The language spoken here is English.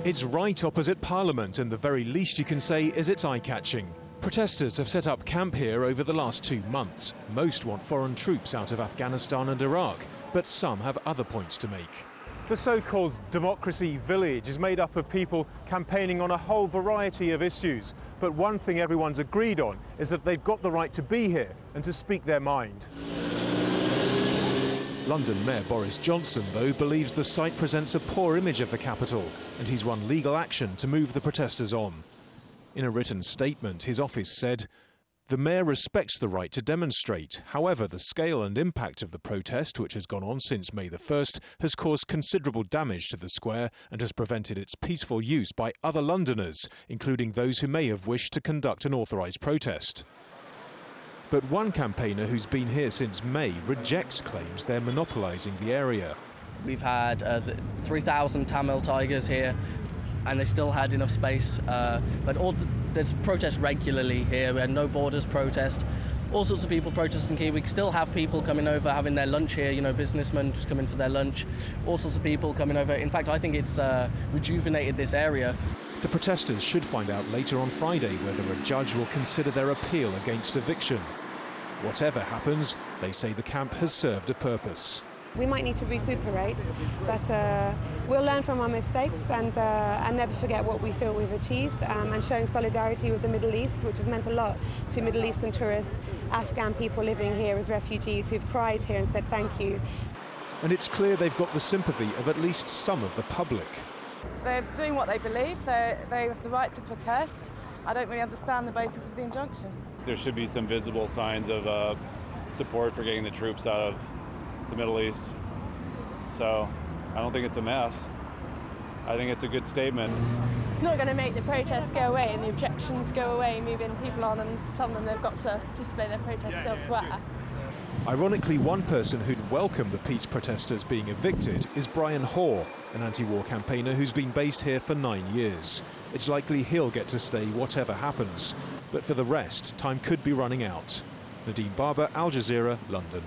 It's right opposite Parliament, and the very least you can say is it's eye-catching. Protesters have set up camp here over the last 2 months. Most want foreign troops out of Afghanistan and Iraq, but some have other points to make. The so-called Democracy Village is made up of people campaigning on a whole variety of issues. But one thing everyone's agreed on is that they've got the right to be here and to speak their mind. London Mayor Boris Johnson, though, believes the site presents a poor image of the capital, and he's run legal action to move the protesters on. In a written statement, his office said, "The Mayor respects the right to demonstrate. However, the scale and impact of the protest, which has gone on since May the 1st, has caused considerable damage to the square and has prevented its peaceful use by other Londoners, including those who may have wished to conduct an authorised protest." But one campaigner who's been here since May rejects claims they're monopolising the area. We've had 3,000 Tamil tigers here, and they still had enough space. But there's protests regularly here. We had no borders protest. All sorts of people protesting here. We still have people coming over having their lunch here, you know, businessmen just coming for their lunch. All sorts of people coming over. In fact, I think it's rejuvenated this area. The protesters should find out later on Friday whether a judge will consider their appeal against eviction. Whatever happens, they say the camp has served a purpose. We might need to recuperate, but we'll learn from our mistakes and never forget what we feel we've achieved, and showing solidarity with the Middle East, which has meant a lot to Middle Eastern tourists, Afghan people living here as refugees who've cried here and said thank you. And it's clear they've got the sympathy of at least some of the public. They're doing what they believe. They have the right to protest. I don't really understand the basis of the injunction. There should be some visible signs of support for getting the troops out of the Middle East. So I don't think it's a mess. I think it's a good statement. It's not going to make the protests go away and the objections go away, moving people on and telling them they've got to display their protests elsewhere. Ironically, one person who'd welcome the peace protesters being evicted is Brian Hoare, an anti-war campaigner who's been based here for 9 years. It's likely he'll get to stay whatever happens. But for the rest, time could be running out. Nadim Baba, Al Jazeera, London.